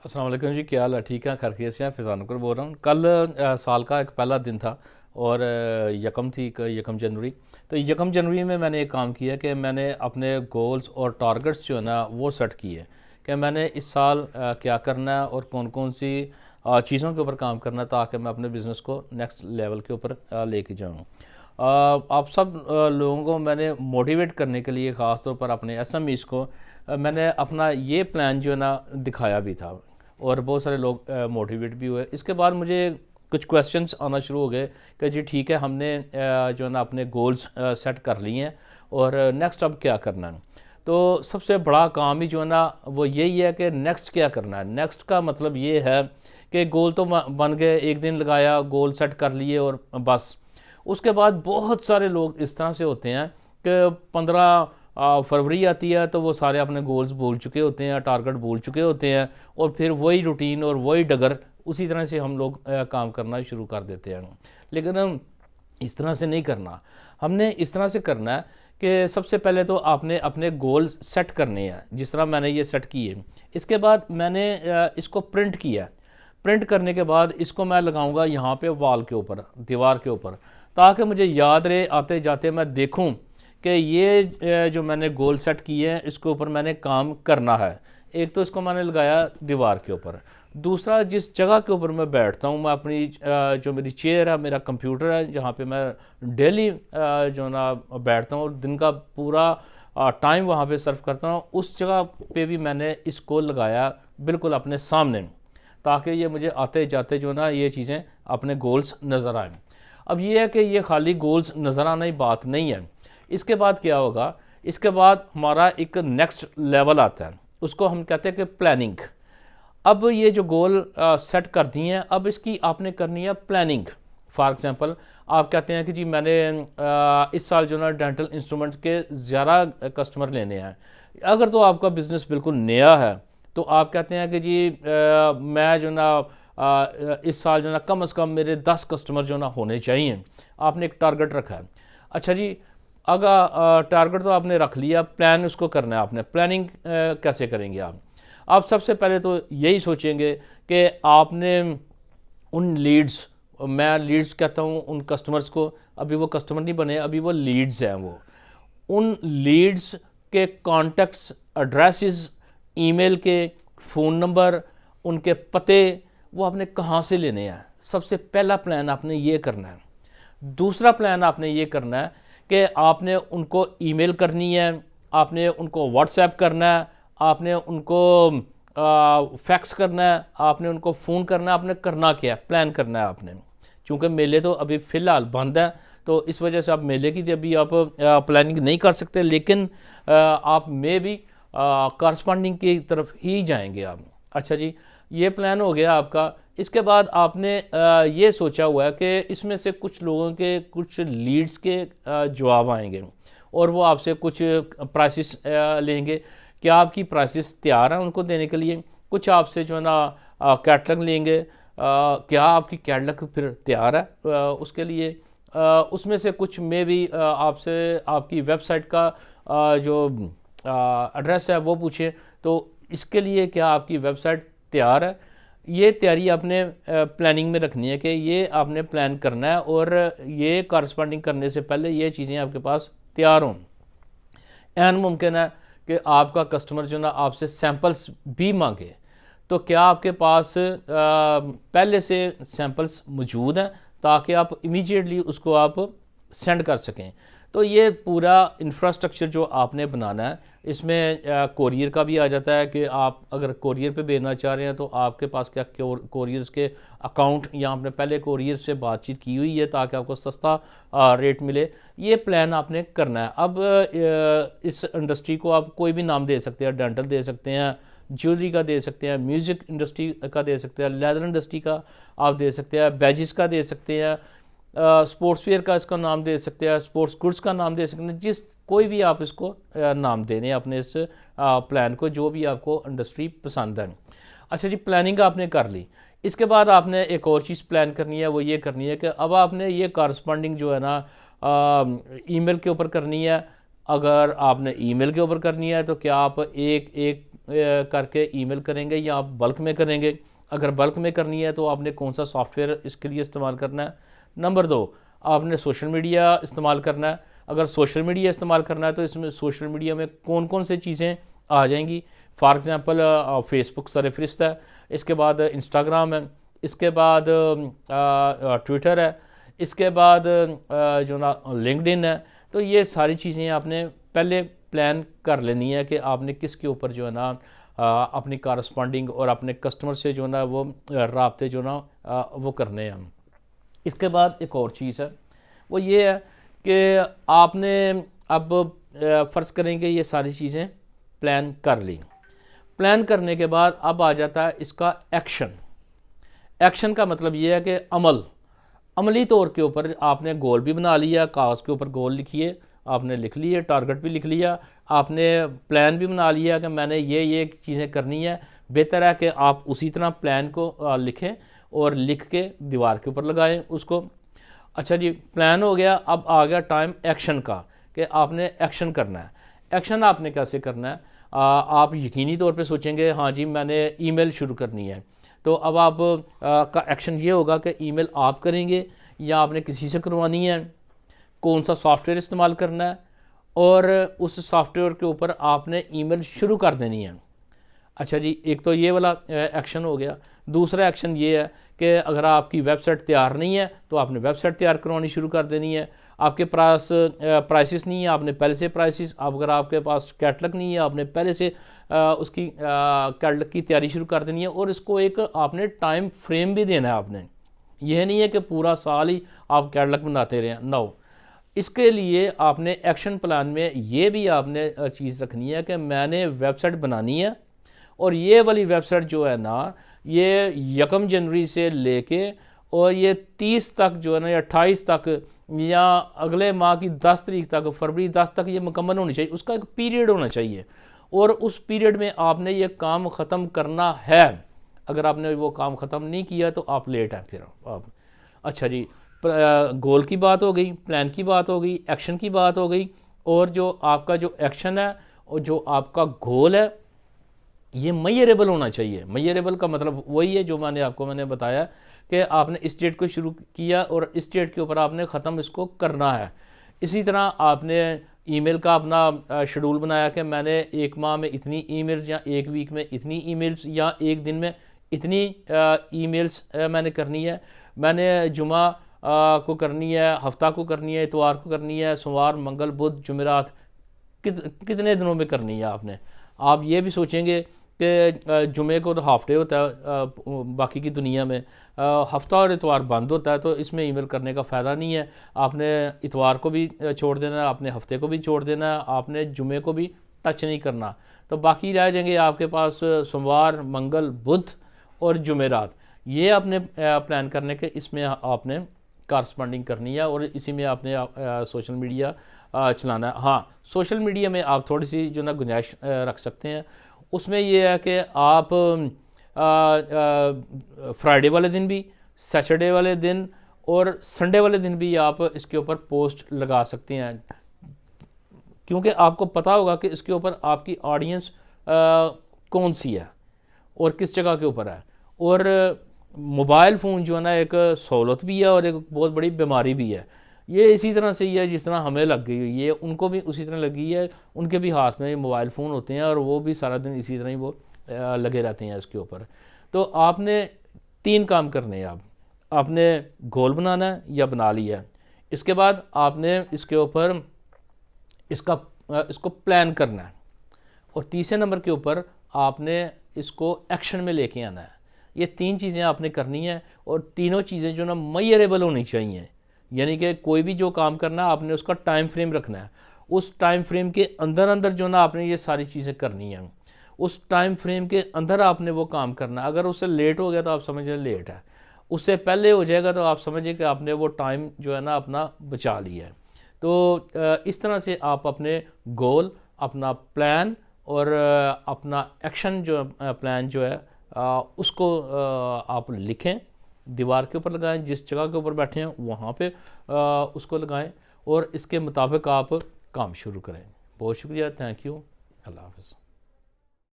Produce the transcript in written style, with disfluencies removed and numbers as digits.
अस्सलाम वालेकुम जी, क्या हाल है? ठीक है, खैरियत से हैं। फ़ैज़ान नूर बोल रहा हूँ। कल साल का एक पहला दिन था और यकम जनवरी। तो यकम जनवरी में मैंने एक काम किया कि मैंने अपने गोल्स और टारगेट्स जो है ना वो सेट किए कि मैंने इस साल क्या करना है और कौन कौन सी चीज़ों के ऊपर काम करना है ताकि मैं अपने बिज़नेस को नेक्स्ट लेवल के ऊपर लेके जाऊँ। आप सब लोगों को मैंने मोटिवेट करने के लिए ख़ास तौर पर अपने एसएमईज़ को मैंने अपना ये प्लान जो है ना दिखाया भी था और बहुत सारे लोग मोटिवेट भी हुए। इसके बाद मुझे कुछ क्वेश्चंस आना शुरू हो गए कि जी ठीक है, हमने जो है ना अपने गोल्स सेट कर लिए हैं और नेक्स्ट अब क्या करना है। तो सबसे बड़ा काम ही जो है ना वो यही है कि नेक्स्ट क्या करना है। नेक्स्ट का मतलब ये है कि गोल तो बन गए, एक दिन लगाया, गोल सेट कर लिए और बस। उसके बाद बहुत सारे लोग इस तरह से होते हैं कि 15 फरवरी आती है तो वो सारे अपने गोल्स भूल चुके होते हैं, टारगेट भूल चुके होते हैं और फिर वही रूटीन और वही डगर उसी तरह से हम लोग काम करना शुरू कर देते हैं। लेकिन हम इस तरह से नहीं करना। हमने इस तरह से करना है कि सबसे पहले तो आपने अपने गोल सेट करने हैं, जिस तरह मैंने ये सेट किए। इसके बाद मैंने इसको प्रिंट किया। प्रिंट करने के बाद इसको मैं लगाऊंगा यहाँ पे वॉल के ऊपर, दीवार के ऊपर, ताकि मुझे याद रहे, आते जाते मैं देखूं कि ये जो मैंने गोल सेट किए हैं इसके ऊपर मैंने काम करना है। एक तो इसको मैंने लगाया दीवार के ऊपर। दूसरा, जिस जगह के ऊपर मैं बैठता हूँ, मैं अपनी जो मेरी चेयर है, मेरा कंप्यूटर है, जहाँ पे मैं डेली जो ना बैठता हूँ और दिन का पूरा टाइम वहाँ पे सर्व करता हूँ, उस जगह पे भी मैंने इसको लगाया बिल्कुल अपने सामने, ताकि ये मुझे आते जाते जो ना ये चीज़ें अपने गोल्स नज़र आएँ। अब ये है कि ये खाली गोल्स नज़र आना ही बात नहीं है। इसके बाद क्या होगा, इसके बाद हमारा एक नेक्स्ट लेवल आता है, उसको हम कहते हैं कि प्लानिंग। अब ये जो गोल सेट कर दिए हैं, अब इसकी आपने करनी है प्लानिंग। फॉर एग्जांपल, आप कहते हैं कि जी मैंने इस साल जो ना डेंटल इंस्ट्रूमेंट्स के ज़्यादा कस्टमर लेने हैं। अगर तो आपका बिज़नेस बिल्कुल नया है तो आप कहते हैं कि जी मैं जो ना इस साल जो ना कम से कम मेरे 10 कस्टमर जो ना होने चाहिए। आपने एक टारगेट रखा है। अच्छा जी, अगर टारगेट तो आपने रख लिया, प्लान उसको करना है आपने। प्लानिंग कैसे करेंगे आप सबसे पहले तो यही सोचेंगे कि आपने उन लीड्स, मैं लीड्स कहता हूँ उन कस्टमर्स को, अभी वो कस्टमर नहीं बने, अभी वो लीड्स हैं। वो उन लीड्स के कॉन्टैक्ट्स, एड्रेसेस, ईमेल के, फ़ोन नंबर, उनके पते, वो आपने कहाँ से लेने हैं। सबसे पहला प्लान आपने ये करना है। दूसरा प्लान आपने ये करना है कि आपने उनको ईमेल करनी है, आपने उनको व्हाट्सएप करना है, आपने उनको फैक्स करना है, आपने उनको फ़ोन करना है। आपने करना क्या है, प्लान करना है आपने। चूँकि मेले तो अभी फ़िलहाल बंद है, तो इस वजह से आप मेले की अभी आप प्लानिंग नहीं कर सकते, लेकिन आप में भी कॉरस्पॉन्डिंग की तरफ ही जाएंगे आप। अच्छा जी, ये प्लान हो गया आपका। इसके बाद आपने ये सोचा हुआ है कि इसमें से कुछ लोगों के कुछ लीड्स के जवाब आएंगे और वो आपसे कुछ प्राइसेस लेंगे। क्या आपकी प्राइसेस तैयार हैं उनको देने के लिए? कुछ आपसे जो है ना कैटलॉग लेंगे। क्या आपकी कैटलॉग फिर तैयार है उसके लिए? उसमें से कुछ में भी आपसे आपकी वेबसाइट का जो एड्रेस है वो पूछे, तो इसके लिए क्या आपकी वेबसाइट तैयार है? ये तैयारी आपने प्लानिंग में रखनी है कि ये आपने प्लान करना है और ये कॉरस्पॉन्डिंग करने से पहले ये चीज़ें आपके पास तैयार हों। एन मुमकिन है कि आपका कस्टमर जो ना आपसे सैंपल्स भी मांगे, तो क्या आपके पास पहले से सैंपल्स मौजूद हैं ताकि आप इमीडिएटली उसको आप सेंड कर सकें? तो ये पूरा इंफ्रास्ट्रक्चर जो आपने बनाना है, इसमें कोरियर का भी आ जाता है कि आप अगर कोरियर पे भेजना चाह रहे हैं तो आपके पास क्या कोरियर्स के अकाउंट या आपने पहले कोरियर से बातचीत की हुई है ताकि आपको सस्ता रेट मिले। ये प्लान आपने करना है। अब इस इंडस्ट्री को आप कोई भी नाम दे सकते हैं, डेंटल दे सकते हैं, ज्वेलरी का दे सकते हैं, म्यूज़िक इंडस्ट्री का दे सकते हैं, लेदर इंडस्ट्री का आप दे सकते हैं, बैजिस का दे सकते हैं, स्पोर्ट्स वेयर का इसका नाम दे सकते हैं, स्पोर्ट्स गुड्स का नाम दे सकते हैं। जिस कोई भी आप इसको नाम दे दें अपने इस प्लान को, जो भी आपको इंडस्ट्री पसंद है। अच्छा जी, प्लानिंग आपने कर ली। इसके बाद आपने एक और चीज़ प्लान करनी है, वो ये करनी है कि अब आपने ये कॉरस्पॉन्डिंग जो है ना ईमेल के ऊपर करनी है। अगर आपने ईमेल के ऊपर करनी है तो क्या आप एक एक करके ईमेल करेंगे या आप बल्क में करेंगे? अगर बल्क में करनी है तो आपने कौन सा सॉफ्टवेयर इसके लिए इस्तेमाल करना है? नंबर 2, आपने सोशल मीडिया इस्तेमाल करना है। अगर सोशल मीडिया इस्तेमाल करना है तो इसमें सोशल मीडिया में कौन कौन से चीज़ें आ जाएंगी? फॉर एग्ज़ाम्पल फेसबुक सरफहरिस्त है, इसके बाद इंस्टाग्राम है, इसके बाद ट्विटर है, इसके बाद जो ना लिंक्डइन है। तो ये सारी चीज़ें आपने पहले प्लान कर लेनी है कि आपने किसके ऊपर जो है ना अपनी कारस्पॉन्डिंग और अपने कस्टमर से जो ना वो राब्ते जो ना वो करने हैं। इसके बाद एक और चीज़ है, वो ये है कि आपने अब फ़र्ज़ करेंगे ये सारी चीज़ें प्लान कर ली। प्लान करने के बाद अब आ जाता है इसका एक्शन। एक्शन का मतलब ये है कि अमली तौर के ऊपर आपने गोल भी बना लिया, कागज़ के ऊपर गोल लिखिए, आपने लिख लिए, टारगेट भी लिख लिया, आपने प्लान भी बना लिया कि मैंने ये चीज़ें करनी है। बेहतर है कि आप उसी तरह प्लान को लिखें और लिख के दीवार के ऊपर लगाएं उसको। अच्छा जी, प्लान हो गया, अब आ गया टाइम एक्शन का कि आपने एक्शन करना है। एक्शन आपने कैसे करना है? आप यकीनी तौर पे सोचेंगे हाँ जी मैंने ईमेल शुरू करनी है, तो अब आप का एक्शन ये होगा कि ईमेल आप करेंगे या आपने किसी से करवानी है, कौन सा सॉफ्टवेयर इस्तेमाल करना है और उस सॉफ्टवेयर के ऊपर आपने ईमेल शुरू कर देनी है। अच्छा जी, एक तो ये वाला एक्शन हो गया। दूसरा एक्शन ये है कि अगर आपकी वेबसाइट तैयार नहीं है तो आपने वेबसाइट तैयार करवानी शुरू कर देनी है। आपके पास प्राइसेस नहीं है, आपने पहले से प्राइसेस, अगर आपके पास कैटलॉग नहीं है आपने पहले से उसकी कैटलॉग की तैयारी शुरू कर देनी है और इसको एक आपने टाइम फ्रेम भी देना है। आपने यह नहीं है कि पूरा साल ही आप कैटलॉग बनाते रहें, नो। इसके लिए आपने एक्शन प्लान में ये भी आपने चीज़ रखनी है कि मैंने वेबसाइट बनानी है और ये वाली वेबसाइट जो है ना ये 1 जनवरी से लेके और ये 30 तक जो है ना, या 28 तक या अगले माह की 10 तारीख तक, फरवरी 10 तक ये मुकम्मल होनी चाहिए। उसका एक पीरियड होना चाहिए और उस पीरियड में आपने ये काम ख़त्म करना है। अगर आपने वो काम ख़त्म नहीं किया तो आप लेट हैं फिर आप। अच्छा जी, गोल की बात हो गई, प्लान की बात हो गई, एक्शन की बात हो गई, और जो आपका जो एक्शन है और जो आपका गोल है ये मेजरेबल होना चाहिए। मेजरेबल का मतलब वही है जो मैंने बताया कि आपने इस डेट को शुरू किया और इस डेट के ऊपर आपने ख़त्म इसको करना है। इसी तरह आपने ईमेल का अपना शेड्यूल बनाया कि मैंने 1 माह में इतनी ईमेल्स या 1 वीक में इतनी ईमेल्स या 1 दिन में इतनी ईमेल्स मैंने करनी है। मैंने जुमा को करनी है, हफ्ता को करनी है, इतवार को करनी है, सोमवार, मंगल, बुध, जुमेरात, कितने दिनों में करनी है आपने। आप ये भी सोचेंगे कि जुमे को तो हाफ डे होता है बाकी की दुनिया में, हफ्ता और इतवार बंद होता है, तो इसमें ईमेल करने का फ़ायदा नहीं है। आपने इतवार को भी छोड़ देना है, आपने हफ्ते को भी छोड़ देना है, आपने जुमे को भी टच नहीं करना। तो बाकी रह जाएंगे आपके पास सोमवार, मंगल, बुध और जुमेरात। ये आपने प्लान करने के इसमें आपने कारस्पॉन्डिंग करनी है और इसी में आपने सोशल मीडिया चलाना है। हाँ, सोशल मीडिया में आप थोड़ी सी जो ना गुंजाइश रख सकते हैं। उसमें ये है कि आप फ्राइडे वाले दिन भी, सैटरडे वाले दिन और संडे वाले दिन भी आप इसके ऊपर पोस्ट लगा सकते हैं, क्योंकि आपको पता होगा कि इसके ऊपर आपकी ऑडियंस कौन सी है और किस जगह के ऊपर है। और मोबाइल फ़ोन जो है ना एक सहूलत भी है और एक बहुत बड़ी बीमारी भी है। ये इसी तरह से ही है जिस तरह हमें लग गई हुई है, उनको भी उसी तरह लगी है। उनके भी हाथ में मोबाइल फ़ोन होते हैं और वो भी सारा दिन इसी तरह ही वो लगे रहते हैं इसके ऊपर। तो आपने 3 काम करने हैं। आपने गोल बनाना है या बना लिया है, इसके बाद आपने इसके ऊपर इसको प्लान करना है और तीसरे नंबर के ऊपर आपने इसको एक्शन में लेके आना है। ये 3 चीज़ें आपने करनी है और तीनों चीज़ें जो ना मेजरेबल होनी चाहिए। यानी कि कोई भी जो काम करना है आपने उसका टाइम फ्रेम रखना है। उस टाइम फ्रेम के अंदर जो ना आपने ये सारी चीज़ें करनी हैं। उस टाइम फ्रेम के अंदर आपने वो काम करना है। अगर उससे लेट हो गया तो आप समझिए लेट है, उससे पहले हो जाएगा तो आप समझिए कि आपने वो टाइम जो है ना अपना बचा लिया है। तो इस तरह से आप अपने गोल, अपना प्लान और अपना एक्शन जो प्लान जो है उसको आप लिखें, दीवार के ऊपर लगाएं, जिस जगह के ऊपर बैठे हैं वहाँ पे उसको लगाएं और इसके मुताबिक आप काम शुरू करें। बहुत शुक्रिया, थैंक यू, अल्लाह हाफ़िज़।